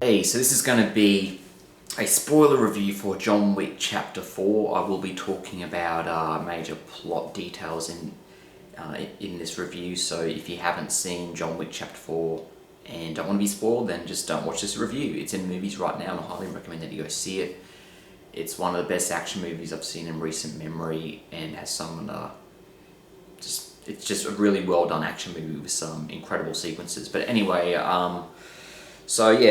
Hey, so this is going to be a spoiler review for John Wick Chapter 4. I will be talking about major plot details in this review, so if you haven't seen John Wick Chapter 4 and don't want to be spoiled, then just don't watch this review. It's in movies right now and I highly recommend that you go see it. It's one of the best action movies I've seen in recent memory and has some it's just a really well done action movie with some incredible sequences. But anyway, so yeah,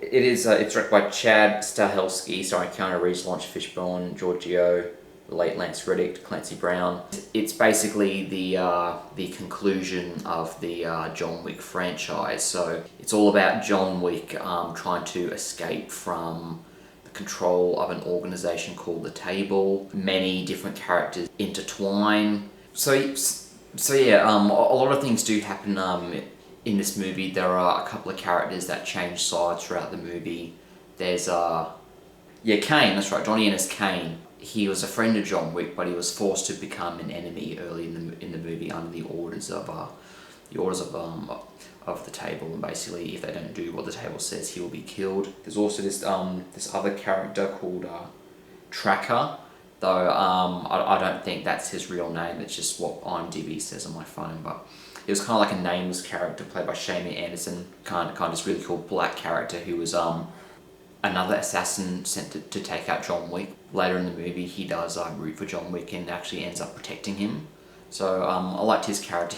it's directed by Chad Stahelski, starring Keanu Reeves, Lawrence Fishburne, Giorgio, the late Lance Reddick, Clancy Brown. It's basically the conclusion of the John Wick franchise. So it's all about John Wick trying to escape from the control of an organization called the Table. Many different characters intertwine. So yeah, a lot of things do happen in this movie. There are a couple of characters that change sides throughout the movie. There's Kane, that's right, Johnny Ennis Kane. He was a friend of John Wick, but he was forced to become an enemy early in the movie under the orders of the Table, and basically if they don't do what the Table says, he will be killed. There's also this other character called Tracker, though I don't think that's his real name. It's just what IMDb says on my phone, but he was kind of like a nameless character played by Shamie Anderson, kind of this really cool black character who was another assassin sent to take out John Wick. Later in the movie, he does root for John Wick and actually ends up protecting him. So I liked his character.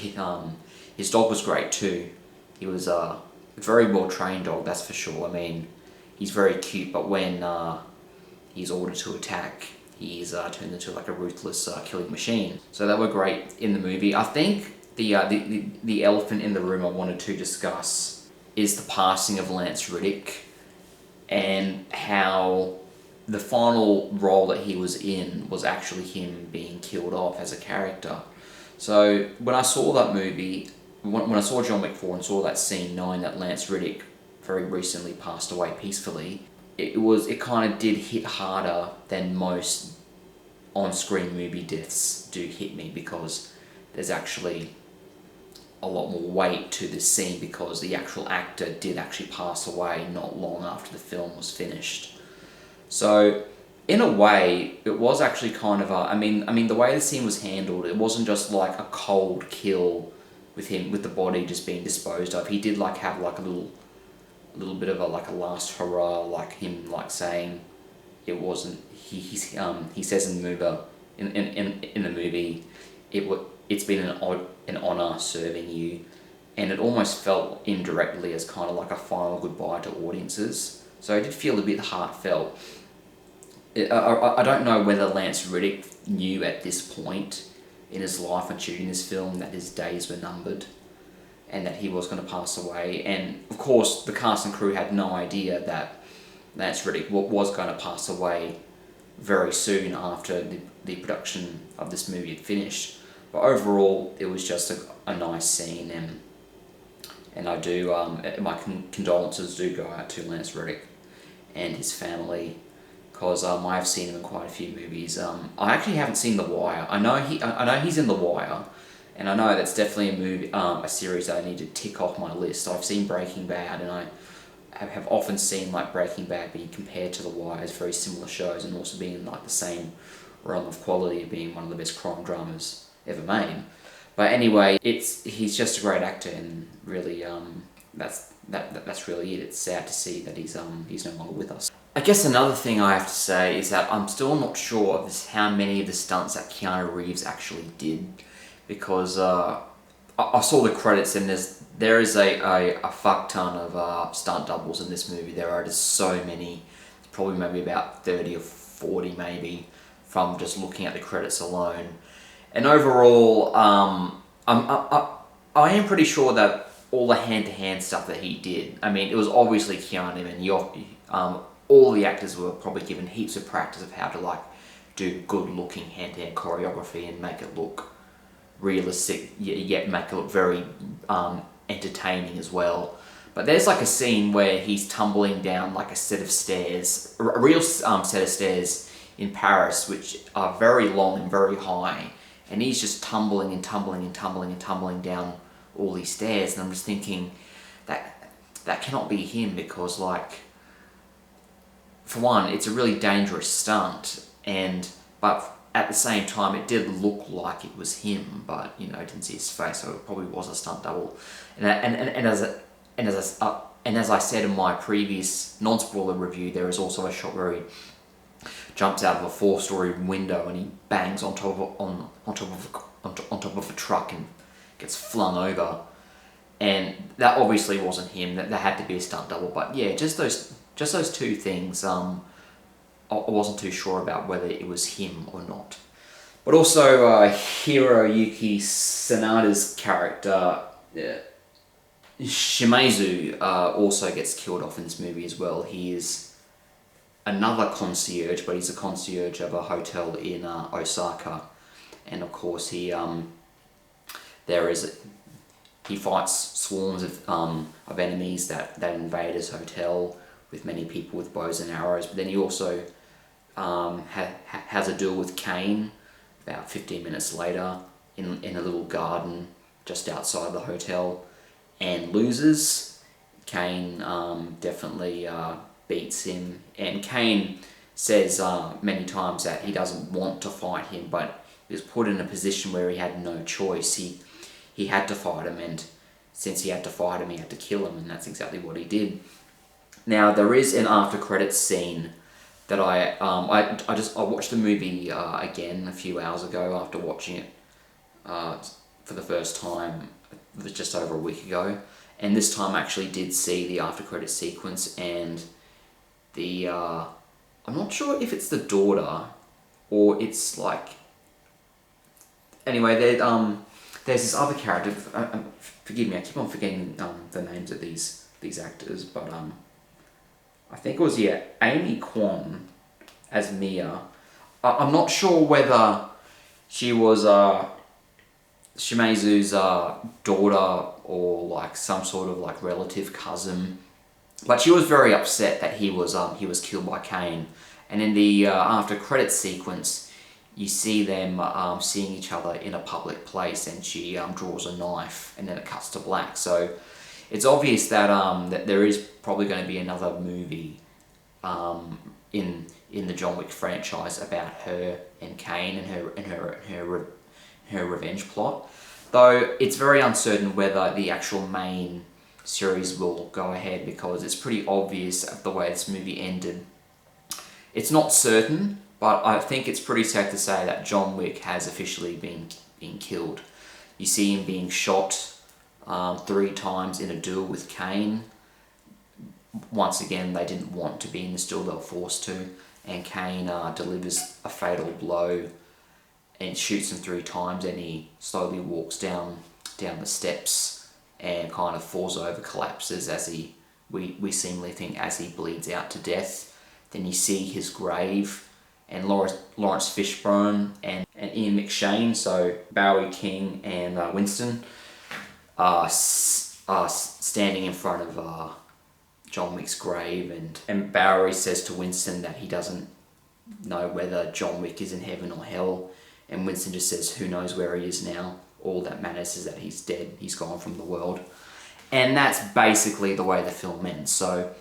His dog was great too. He was a very well trained dog, that's for sure. I mean, he's very cute, but when he's ordered to attack, he's turned into like a ruthless killing machine. So they were great in the movie. I think the elephant in the room I wanted to discuss is the passing of Lance Reddick and how the final role that he was in was actually him being killed off as a character. So when I saw that movie, when I saw John Wick 4 and saw that scene, knowing that Lance Reddick very recently passed away peacefully, it kind of did hit harder than most on-screen movie deaths do hit me, because there's actually a lot more weight to this scene because the actual actor did actually pass away not long after the film was finished. So in a way, it was actually kind of I mean the way the scene was handled, it wasn't just like a cold kill with the body just being disposed of. He did like have like a little bit of a last hurrah, like him like saying it wasn't he says in the movie it's been an honor serving you, and it almost felt indirectly as kind of like a final goodbye to audiences. So it did feel a bit heartfelt. I don't know whether Lance Reddick knew at this point in his life when shooting this film that his days were numbered and that he was going to pass away. And of course the cast and crew had no idea that Lance Reddick was going to pass away very soon after the production of this movie had finished. But overall, it was just a nice scene, and I do my condolences do go out to Lance Reddick and his family, because I have seen him in quite a few movies. I actually haven't seen The Wire. I know he's in The Wire, and I know that's definitely a series that I need to tick off my list. I've seen Breaking Bad, and I have often seen like Breaking Bad being compared to The Wire as very similar shows, and also being in like the same realm of quality, being one of the best crime dramas ever made. But anyway, he's just a great actor, and really that's really it. It's sad to see that he's no longer with us. I guess another thing I have to say is that I'm still not sure of how many of the stunts that Keanu Reeves actually did, because I saw the credits and there is a fuck ton of stunt doubles in this movie. There are just so many, probably maybe about 30 or 40 maybe, from just looking at the credits alone. And overall, I am pretty sure that all the hand-to-hand stuff that he did, I mean, it was obviously Keanu, and all the actors were probably given heaps of practice of how to like do good-looking hand-to-hand choreography and make it look realistic, yet make it look very entertaining as well. But there's like a scene where he's tumbling down like a set of stairs, a real set of stairs in Paris, which are very long and very high. And he's just tumbling and tumbling and tumbling and tumbling down all these stairs, and I'm just thinking that cannot be him, because like for one, it's a really dangerous stunt, but at the same time, it did look like it was him, but you know, I didn't see his face, so it probably was a stunt double. And as I said in my previous non-spoiler review, there is also a shot where he jumps out of a 4-story window and he bangs on top of a truck and gets flung over. And that obviously wasn't him. That had to be a stunt double. But yeah, just those two things. I wasn't too sure about whether it was him or not. But also, Hiroyuki Sanada's character, Shimazu, also gets killed off in this movie as well. He is another concierge, but he's a concierge of a hotel in Osaka, and of course he fights swarms of enemies that invade his hotel, with many people with bows and arrows. But then he also has a duel with Kane about 15 minutes later in a little garden just outside the hotel, and loses. Kane definitely beats him, and Kane says many times that he doesn't want to fight him, but he was put in a position where he had no choice. He had to fight him, and since he had to fight him, he had to kill him, and that's exactly what he did. Now, there is an after credits scene that I watched the movie again a few hours ago after watching it for the first time. It was just over a week ago, and this time I actually did see the after credits sequence, and the I'm not sure if it's the daughter or it's like, anyway, there's this other character. Forgive me, I keep on forgetting the names of these actors, but I think it was Amy Kwan as Mia. I'm not sure whether she was Shimazu's daughter or like some sort of like relative cousin, but she was very upset that he was killed by Kane. And in the after credits sequence, you see them seeing each other in a public place, and she draws a knife, and then it cuts to black. So it's obvious that that there is probably going to be another movie in the John Wick franchise about her and Kane and her revenge plot. Though it's very uncertain whether the actual main series will go ahead, because it's pretty obvious the way this movie ended. It's not certain, but I think it's pretty safe to say that John Wick has officially been killed. You see him being shot 3 times in a duel with Kane. Once again, they didn't want to be in this duel, they were forced to, and Kane delivers a fatal blow and shoots him 3 times, and he slowly walks down the steps and kind of falls over, collapses as we seemingly think as he bleeds out to death. Then you see his grave, and Lawrence Fishburne and Ian McShane, so Bowie, King, and Winston, are standing in front of John Wick's grave, and Bowie says to Winston that he doesn't know whether John Wick is in heaven or hell, and Winston just says, who knows where he is now? All that matters is that he's dead, he's gone from the world. And that's basically the way the film ends. So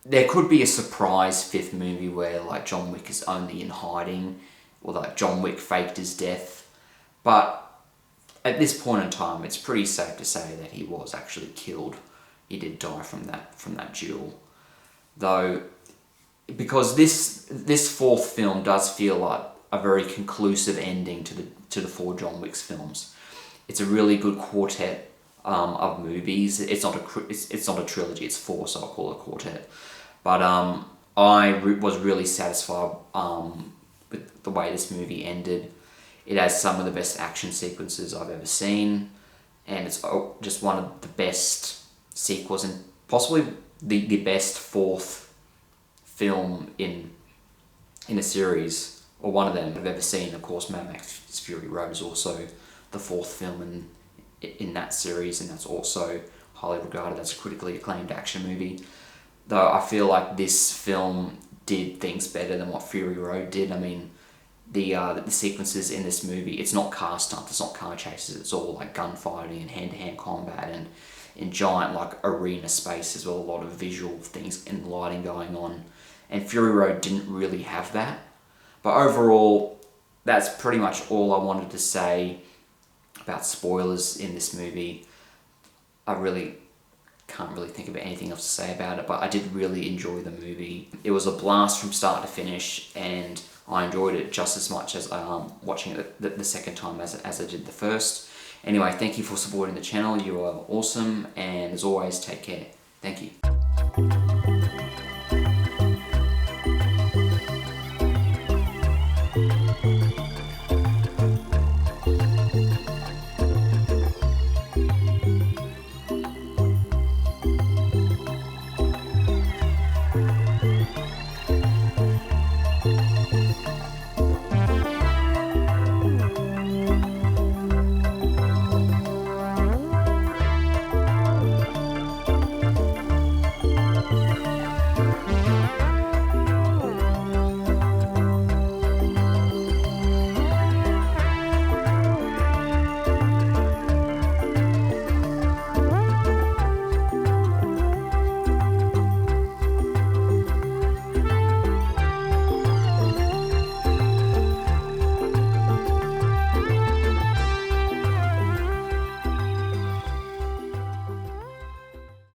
there could be a surprise 5th movie where like John Wick is only in hiding, or like John Wick faked his death. But at this point in time, it's pretty safe to say that he was actually killed. He did die from that duel. Though, because this 4th film does feel like a very conclusive ending to the 4 John Wick's films. It's a really good quartet of movies. It's not a trilogy. It's 4, so I'll call it a quartet. But I was really satisfied with the way this movie ended. It has some of the best action sequences I've ever seen, and it's just one of the best sequels, and possibly the best 4th film in a series, or one of them I've ever seen. Of course, Mad Max Fury Road is also the 4th film in that series, and that's also highly regarded as a critically acclaimed action movie. Though I feel like this film did things better than what Fury Road did. I mean, the sequences in this movie, it's not car stunts, it's not car chases, it's all like gunfighting and hand-to-hand combat, and in giant like arena spaces with a lot of visual things and lighting going on. and Fury Road didn't really have that. But overall, that's pretty much all I wanted to say about spoilers in this movie. I really can't really think of anything else to say about it, but I did really enjoy the movie. It was a blast from start to finish, and I enjoyed it just as much as watching it the second time as I did the first. Anyway, thank you for supporting the channel. You are awesome, and as always, take care. Thank you.